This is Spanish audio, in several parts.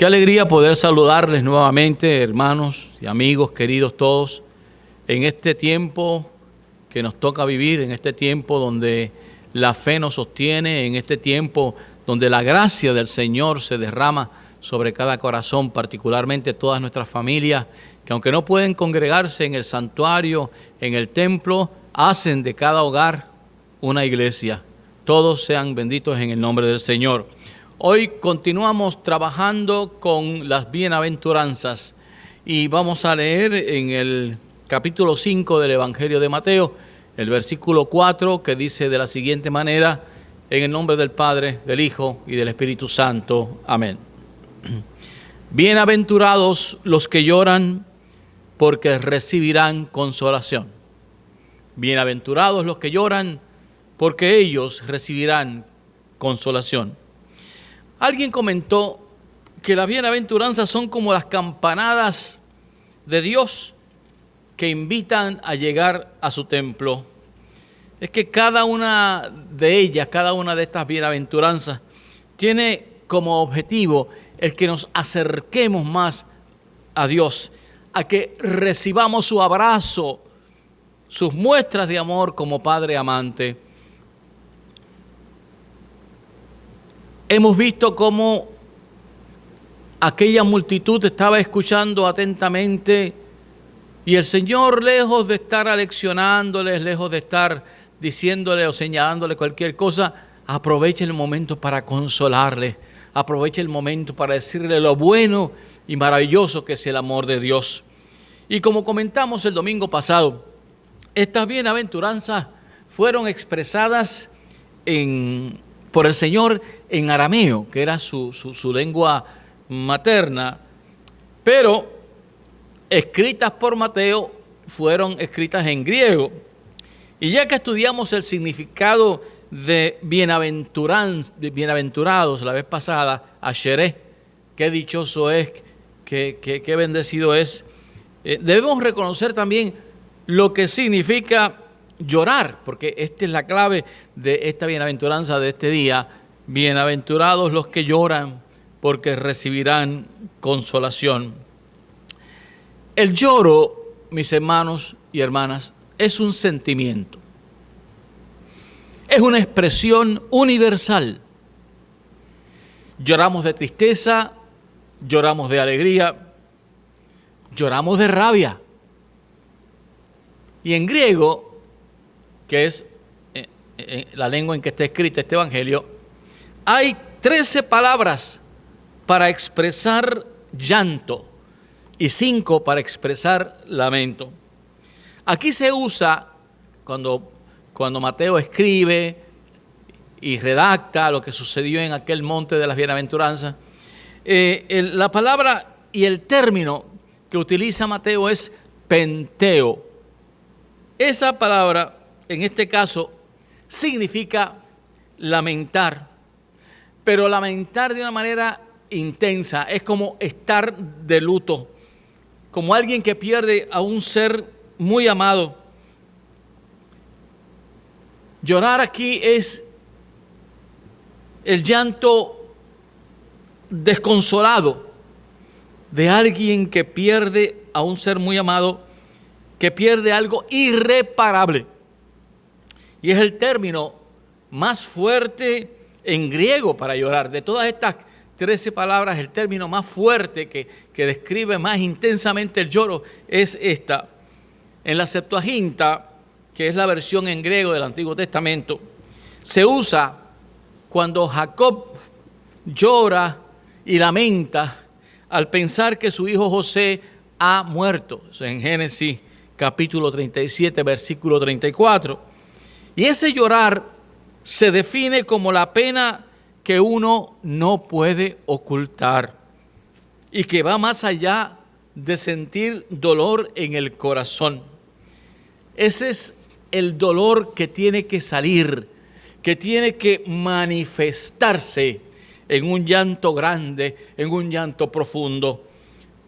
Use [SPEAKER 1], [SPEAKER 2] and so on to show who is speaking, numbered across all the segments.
[SPEAKER 1] Qué alegría poder saludarles nuevamente, hermanos y amigos queridos todos, en este tiempo que nos toca vivir, en este tiempo donde la fe nos sostiene, en este tiempo donde la gracia del Señor se derrama sobre cada corazón, particularmente todas nuestras familias, que aunque no pueden congregarse en el santuario, en el templo, hacen de cada hogar una iglesia. Todos sean benditos en el nombre del Señor. Hoy continuamos trabajando con las bienaventuranzas y vamos a leer en el capítulo 5 del Evangelio de Mateo, el versículo 4, que dice de la siguiente manera: en el nombre del Padre, del Hijo y del Espíritu Santo. Amén. Bienaventurados los que lloran, porque recibirán consolación. Bienaventurados los que lloran, porque ellos recibirán consolación. Alguien comentó que las bienaventuranzas son como las campanadas de Dios que invitan a llegar a su templo. Es que cada una de ellas, cada una de estas bienaventuranzas, tiene como objetivo el que nos acerquemos más a Dios, a que recibamos su abrazo, sus muestras de amor como Padre amante. Hemos visto cómo aquella multitud estaba escuchando atentamente y el Señor, lejos de estar aleccionándoles, lejos de estar diciéndole o señalándole cualquier cosa, aprovecha el momento para consolarles, aprovecha el momento para decirle lo bueno y maravilloso que es el amor de Dios. Y como comentamos el domingo pasado, estas bienaventuranzas fueron expresadas por el Señor en arameo, que era su lengua materna, pero escritas por Mateo fueron escritas en griego. Y ya que estudiamos el significado de bienaventurados la vez pasada, asheré, qué dichoso es, qué bendecido es, debemos reconocer también lo que significa llorar, porque esta es la clave de esta bienaventuranza de este día. Bienaventurados los que lloran, porque recibirán consolación. El lloro, mis hermanos y hermanas, es un sentimiento. Es una expresión universal. Lloramos de tristeza, lloramos de alegría, lloramos de rabia. Y en griego, que es la lengua en que está escrita este evangelio, hay 13 palabras para expresar llanto y 5 para expresar lamento. Aquí se usa, cuando Mateo escribe y redacta lo que sucedió en aquel monte de las bienaventuranzas, la palabra y el término que utiliza Mateo es penteo. Esa palabra, en este caso, significa lamentar, pero lamentar de una manera intensa. Es como estar de luto, como alguien que pierde a un ser muy amado. Llorar aquí es el llanto desconsolado de alguien que pierde a un ser muy amado, que pierde algo irreparable. Y es el término más fuerte en griego para llorar. De todas estas 13 palabras, el término más fuerte que describe más intensamente el lloro es esta. En la Septuaginta, que es la versión en griego del Antiguo Testamento, se usa cuando Jacob llora y lamenta al pensar que su hijo José ha muerto. Eso es en Génesis capítulo 37, versículo 34. Y ese llorar se define como la pena que uno no puede ocultar y que va más allá de sentir dolor en el corazón. Ese es el dolor que tiene que salir, que tiene que manifestarse en un llanto grande, en un llanto profundo.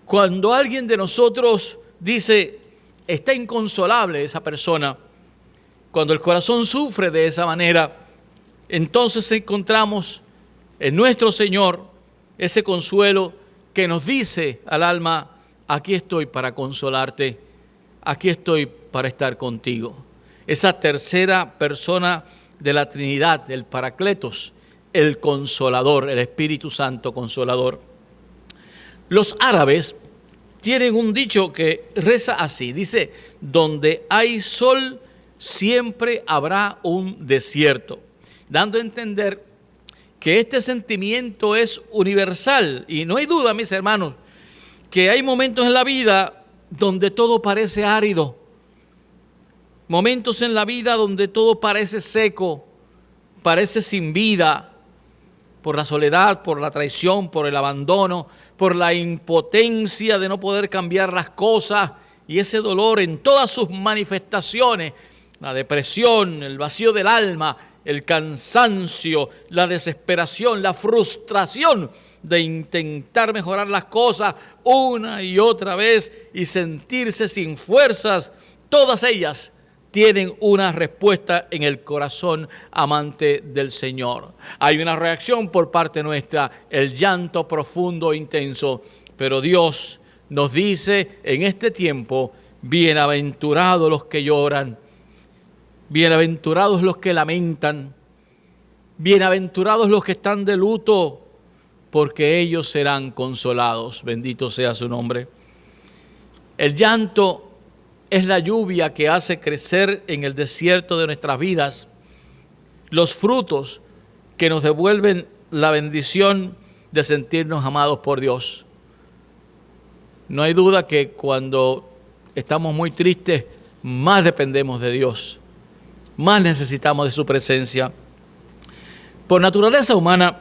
[SPEAKER 1] Cuando alguien de nosotros dice, está inconsolable esa persona, cuando el corazón sufre de esa manera, entonces encontramos en nuestro Señor ese consuelo que nos dice al alma, aquí estoy para consolarte, aquí estoy para estar contigo. Esa tercera persona de la Trinidad, el Paracletos, el Consolador, el Espíritu Santo Consolador. Los árabes tienen un dicho que reza así, dice, donde hay sol siempre habrá un desierto, dando a entender que este sentimiento es universal. Y no hay duda, mis hermanos, que hay momentos en la vida donde todo parece árido, momentos en la vida donde todo parece seco, parece sin vida, por la soledad, por la traición, por el abandono, por la impotencia de no poder cambiar las cosas y ese dolor en todas sus manifestaciones, la depresión, el vacío del alma, el cansancio, la desesperación, la frustración de intentar mejorar las cosas una y otra vez y sentirse sin fuerzas, todas ellas tienen una respuesta en el corazón amante del Señor. Hay una reacción por parte nuestra, el llanto profundo e intenso, pero Dios nos dice en este tiempo, bienaventurados los que lloran, bienaventurados los que lamentan, bienaventurados los que están de luto, porque ellos serán consolados. Bendito sea su nombre. El llanto es la lluvia que hace crecer en el desierto de nuestras vidas los frutos que nos devuelven la bendición de sentirnos amados por Dios. No hay duda que cuando estamos muy tristes, más dependemos de Dios, más necesitamos de su presencia. Por naturaleza humana,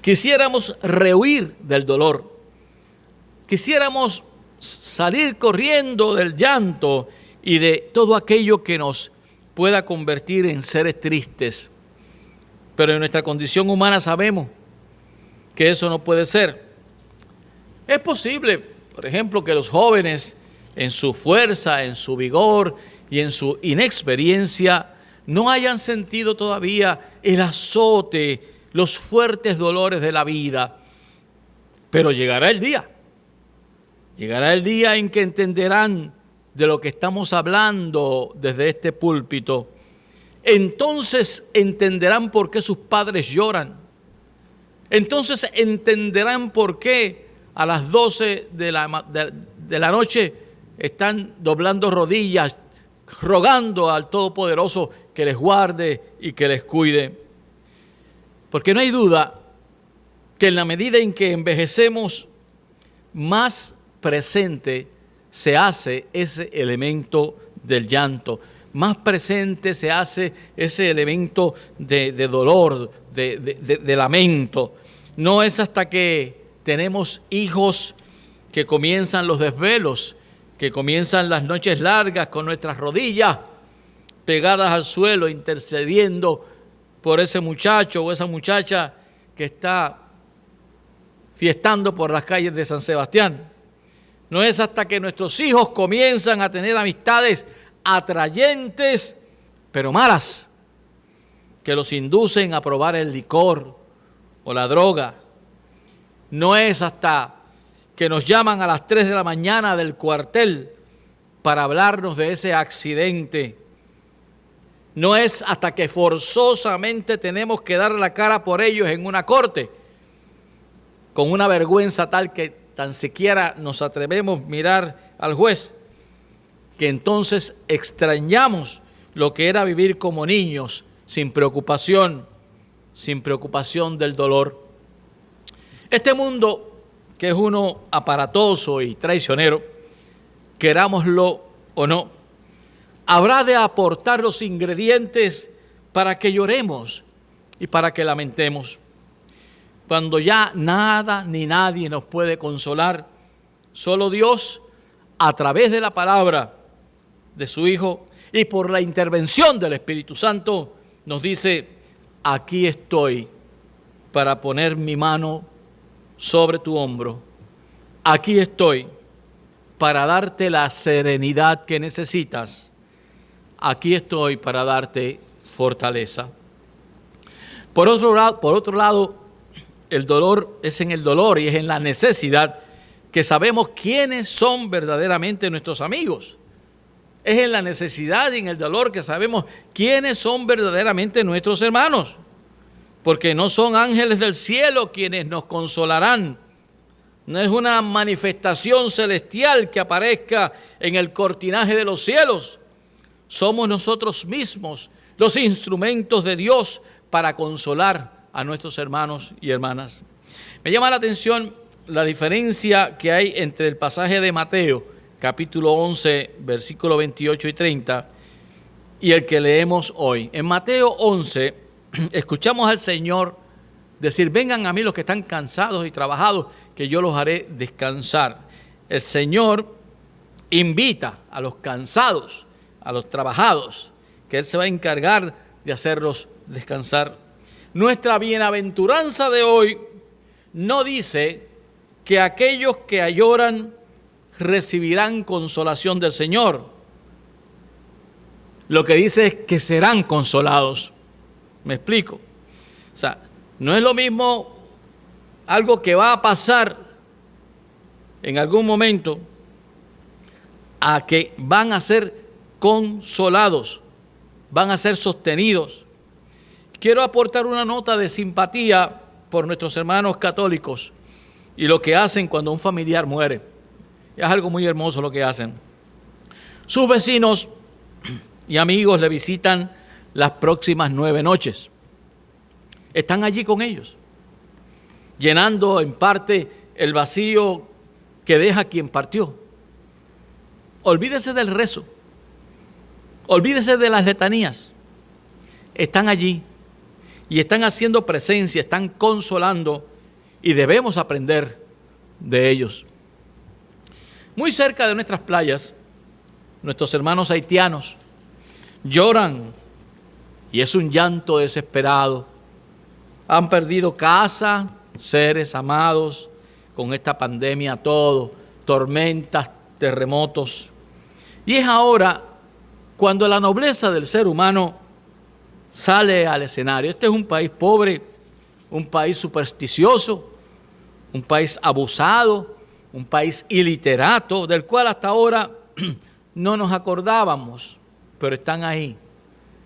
[SPEAKER 1] quisiéramos rehuir del dolor, quisiéramos salir corriendo del llanto y de todo aquello que nos pueda convertir en seres tristes. Pero en nuestra condición humana sabemos que eso no puede ser. Es posible, por ejemplo, que los jóvenes en su fuerza, en su vigor y en su inexperiencia no hayan sentido todavía el azote, los fuertes dolores de la vida. Pero llegará el día en que entenderán de lo que estamos hablando desde este púlpito. Entonces entenderán por qué sus padres lloran. Entonces entenderán por qué a las 12 de la noche están doblando rodillas, rogando al Todopoderoso que les guarde y que les cuide. Porque no hay duda que en la medida en que envejecemos, más presente se hace ese elemento del llanto, más presente se hace ese elemento de dolor, de lamento. No es hasta que tenemos hijos que comienzan los desvelos, que comienzan las noches largas con nuestras rodillas pegadas al suelo, intercediendo por ese muchacho o esa muchacha que está fiestando por las calles de San Sebastián. No es hasta que nuestros hijos comienzan a tener amistades atrayentes, pero malas, que los inducen a probar el licor o la droga. No es hasta que nos llaman a las 3 de la mañana del cuartel para hablarnos de ese accidente. No es hasta que forzosamente tenemos que dar la cara por ellos en una corte, con una vergüenza tal que tan siquiera nos atrevemos a mirar al juez, que entonces extrañamos lo que era vivir como niños, sin preocupación del dolor. Este mundo, que es uno aparatoso y traicionero, querámoslo o no, habrá de aportar los ingredientes para que lloremos y para que lamentemos. Cuando ya nada ni nadie nos puede consolar, solo Dios, a través de la palabra de su Hijo y por la intervención del Espíritu Santo, nos dice: aquí estoy para poner mi mano sobre tu hombro. Aquí estoy para darte la serenidad que necesitas. Aquí estoy para darte fortaleza. Por otro lado, el dolor es en el dolor y es en la necesidad que sabemos quiénes son verdaderamente nuestros amigos. Es en la necesidad y en el dolor que sabemos quiénes son verdaderamente nuestros hermanos. Porque no son ángeles del cielo quienes nos consolarán. No es una manifestación celestial que aparezca en el cortinaje de los cielos. Somos nosotros mismos los instrumentos de Dios para consolar a nuestros hermanos y hermanas. Me llama la atención la diferencia que hay entre el pasaje de Mateo, capítulo 11, versículos 28 y 30, y el que leemos hoy. En Mateo 11, escuchamos al Señor decir: vengan a mí los que están cansados y trabajados, que yo los haré descansar. El Señor invita a los cansados, a los trabajados, que Él se va a encargar de hacerlos descansar. Nuestra bienaventuranza de hoy no dice que aquellos que lloran recibirán consolación del Señor. Lo que dice es que serán consolados. ¿Me explico? O sea, no es lo mismo algo que va a pasar en algún momento a que van a ser consolados, van a ser sostenidos. Quiero aportar una nota de simpatía por nuestros hermanos católicos y lo que hacen cuando un familiar muere. Es algo muy hermoso lo que hacen. Sus vecinos y amigos le visitan las próximas 9 noches. Están allí con ellos, llenando en parte el vacío que deja quien partió. Olvídese del rezo, olvídese de las letanías. Están allí y están haciendo presencia, están consolando, y debemos aprender de ellos. Muy cerca de nuestras playas, nuestros hermanos haitianos lloran, y es un llanto desesperado. Han perdido casa, seres amados, con esta pandemia todo, tormentas, terremotos. Y es ahora cuando la nobleza del ser humano sale al escenario. Este es un país pobre, un país supersticioso, un país abusado, un país iliterato, del cual hasta ahora no nos acordábamos, pero están ahí.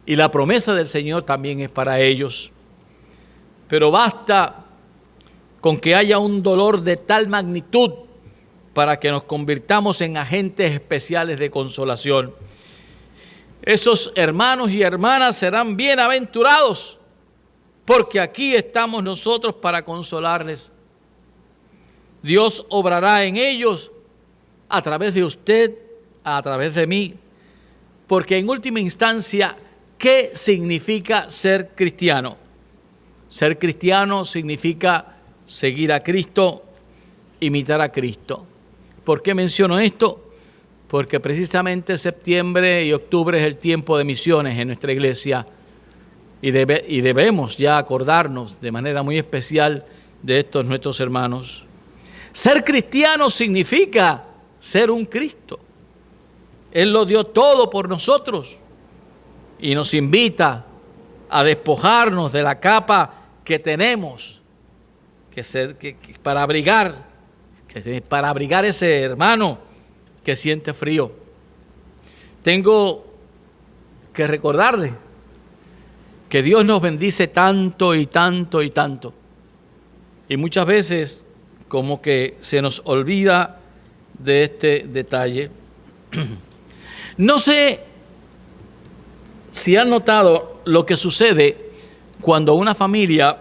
[SPEAKER 1] Y la promesa del Señor también es para ellos. Pero basta con que haya un dolor de tal magnitud para que nos convirtamos en agentes especiales de consolación. Esos hermanos y hermanas serán bienaventurados, porque aquí estamos nosotros para consolarles. Dios obrará en ellos a través de usted, a través de mí, porque en última instancia, ¿qué significa ser cristiano? Ser cristiano significa seguir a Cristo, imitar a Cristo. ¿Por qué menciono esto? Porque precisamente septiembre y octubre es el tiempo de misiones en nuestra iglesia y debemos ya acordarnos de manera muy especial de estos nuestros hermanos. Ser cristiano significa ser un Cristo. Él lo dio todo por nosotros y nos invita a despojarnos de la capa que tenemos para abrigar ese hermano que siente frío. Tengo que recordarle que Dios nos bendice tanto y tanto y tanto. Y muchas veces como que se nos olvida de este detalle. No sé si han notado lo que sucede cuando una familia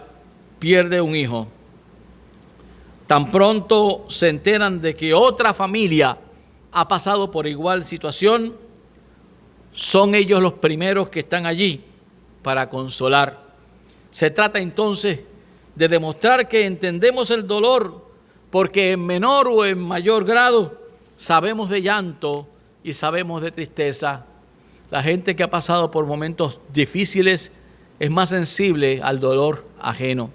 [SPEAKER 1] pierde un hijo. Tan pronto se enteran de que otra familia ha pasado por igual situación, son ellos los primeros que están allí para consolar. Se trata entonces de demostrar que entendemos el dolor, porque en menor o en mayor grado sabemos de llanto y sabemos de tristeza. La gente que ha pasado por momentos difíciles es más sensible al dolor ajeno.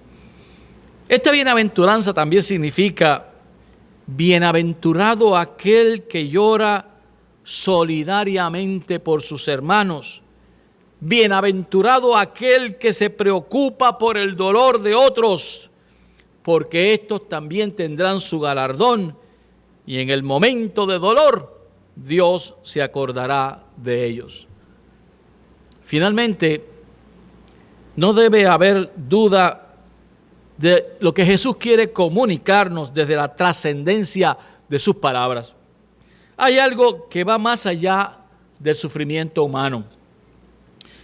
[SPEAKER 1] Esta bienaventuranza también significa: bienaventurado aquel que llora solidariamente por sus hermanos. Bienaventurado aquel que se preocupa por el dolor de otros, porque estos también tendrán su galardón y en el momento de dolor Dios se acordará de ellos. Finalmente, no debe haber duda de lo que Jesús quiere comunicarnos desde la trascendencia de sus palabras. Hay algo que va más allá del sufrimiento humano,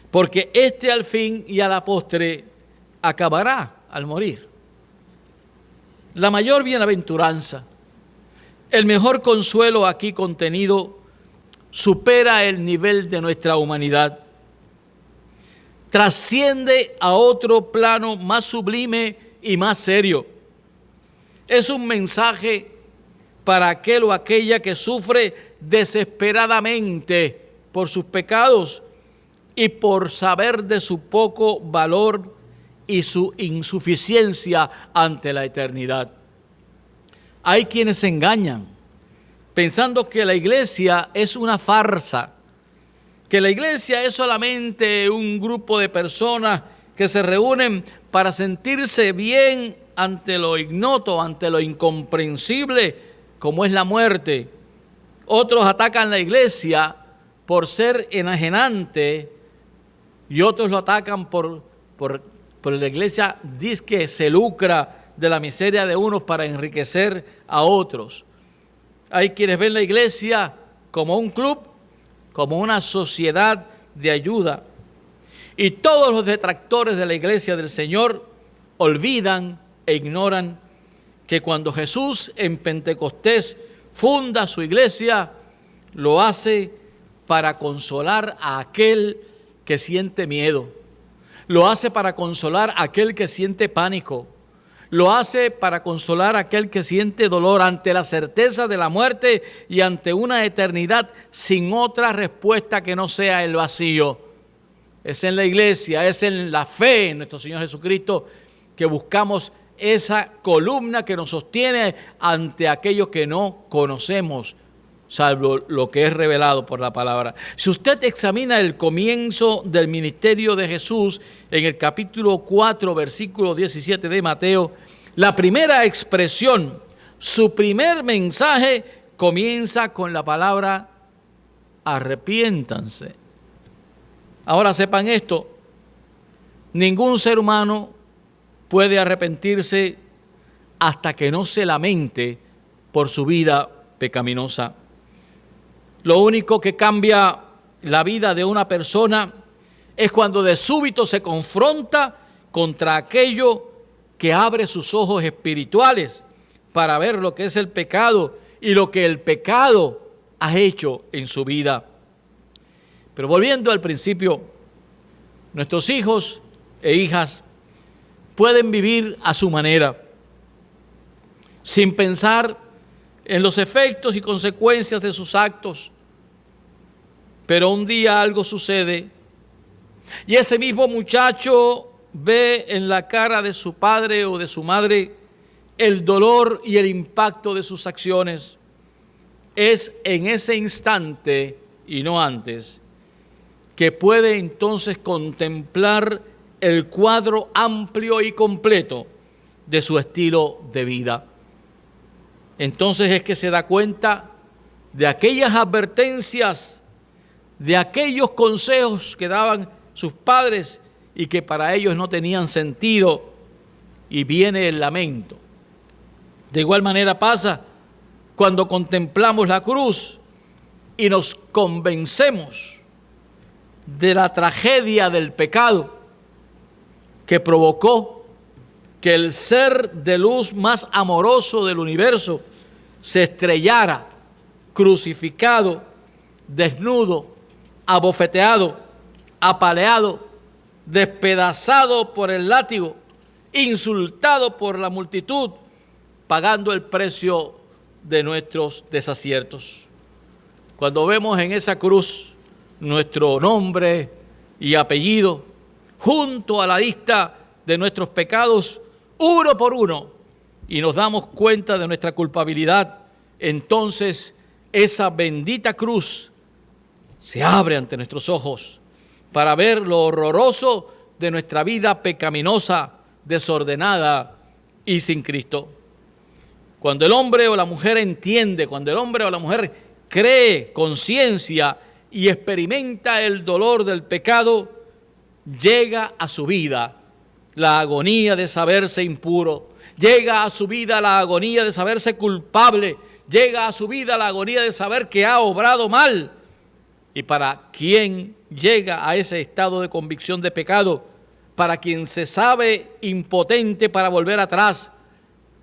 [SPEAKER 1] porque este al fin y a la postre acabará al morir. La mayor bienaventuranza, el mejor consuelo aquí contenido, supera el nivel de nuestra humanidad, trasciende a otro plano más sublime y más serio. Es un mensaje para aquel o aquella que sufre desesperadamente por sus pecados y por saber de su poco valor y su insuficiencia ante la eternidad. Hay quienes se engañan pensando que la iglesia es una farsa, que la iglesia es solamente un grupo de personas que se reúnen para sentirse bien ante lo ignoto, ante lo incomprensible, como es la muerte. Otros atacan la iglesia por ser enajenante y otros lo atacan por la iglesia dice que se lucra de la miseria de unos para enriquecer a otros. Hay quienes ven la iglesia como un club, como una sociedad de ayuda. Y todos los detractores de la iglesia del Señor olvidan e ignoran que cuando Jesús en Pentecostés funda su iglesia, lo hace para consolar a aquel que siente miedo. Lo hace para consolar a aquel que siente pánico. Lo hace para consolar a aquel que siente dolor ante la certeza de la muerte y ante una eternidad sin otra respuesta que no sea el vacío. Es en la iglesia, es en la fe en nuestro Señor Jesucristo que buscamos esa columna que nos sostiene ante aquellos que no conocemos, salvo lo que es revelado por la palabra. Si usted examina el comienzo del ministerio de Jesús en el capítulo 4, versículo 17 de Mateo, la primera expresión, su primer mensaje comienza con la palabra arrepiéntanse. Ahora sepan esto, ningún ser humano puede arrepentirse hasta que no se lamente por su vida pecaminosa. Lo único que cambia la vida de una persona es cuando de súbito se confronta contra aquello que abre sus ojos espirituales para ver lo que es el pecado y lo que el pecado ha hecho en su vida. Pero volviendo al principio, nuestros hijos e hijas pueden vivir a su manera, sin pensar en los efectos y consecuencias de sus actos. Pero un día algo sucede y ese mismo muchacho ve en la cara de su padre o de su madre el dolor y el impacto de sus acciones. Es en ese instante y no antes que puede entonces contemplar el cuadro amplio y completo de su estilo de vida. Entonces es que se da cuenta de aquellas advertencias, de aquellos consejos que daban sus padres y que para ellos no tenían sentido, y viene el lamento. De igual manera pasa cuando contemplamos la cruz y nos convencemos de la tragedia del pecado que provocó que el ser de luz más amoroso del universo se estrellara, crucificado, desnudo, abofeteado, apaleado, despedazado por el látigo, insultado por la multitud, pagando el precio de nuestros desaciertos. Cuando vemos en esa cruz nuestro nombre y apellido, junto a la lista de nuestros pecados, uno por uno, y nos damos cuenta de nuestra culpabilidad, entonces esa bendita cruz se abre ante nuestros ojos para ver lo horroroso de nuestra vida pecaminosa, desordenada y sin Cristo. Cuando el hombre o la mujer entiende, cuando el hombre o la mujer cree, conciencia y experimenta el dolor del pecado, llega a su vida la agonía de saberse impuro, llega a su vida la agonía de saberse culpable, llega a su vida la agonía de saber que ha obrado mal. Y para quien llega a ese estado de convicción de pecado, para quien se sabe impotente para volver atrás,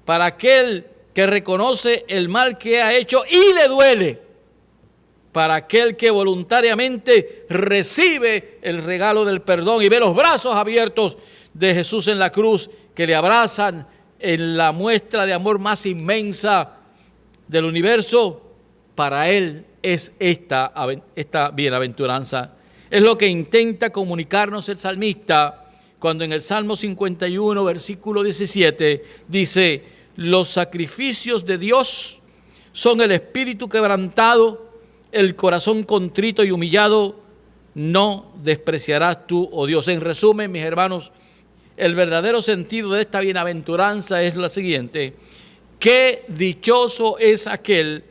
[SPEAKER 1] para aquel que reconoce el mal que ha hecho y le duele, para aquel que voluntariamente recibe el regalo del perdón y ve los brazos abiertos de Jesús en la cruz, que le abrazan en la muestra de amor más inmensa del universo, para él es esta bienaventuranza. Es lo que intenta comunicarnos el salmista cuando en el Salmo 51, versículo 17, dice: los sacrificios de Dios son el espíritu quebrantado, el corazón contrito y humillado no despreciarás tú, oh Dios. En resumen, mis hermanos, el verdadero sentido de esta bienaventuranza es la siguiente: qué dichoso es aquel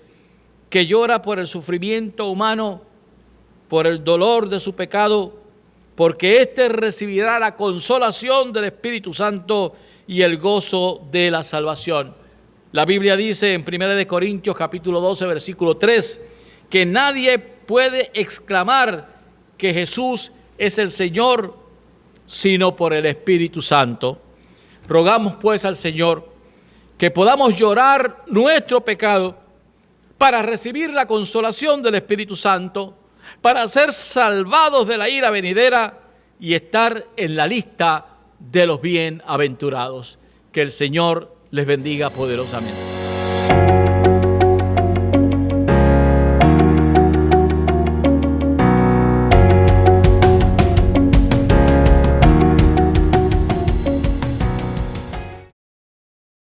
[SPEAKER 1] que llora por el sufrimiento humano, por el dolor de su pecado, porque éste recibirá la consolación del Espíritu Santo y el gozo de la salvación. La Biblia dice en 1 Corintios capítulo 12, versículo 3, que nadie puede exclamar que Jesús es el Señor sino por el Espíritu Santo. Rogamos pues al Señor que podamos llorar nuestro pecado para recibir la consolación del Espíritu Santo, para ser salvados de la ira venidera y estar en la lista de los bienaventurados. Que el Señor les bendiga poderosamente.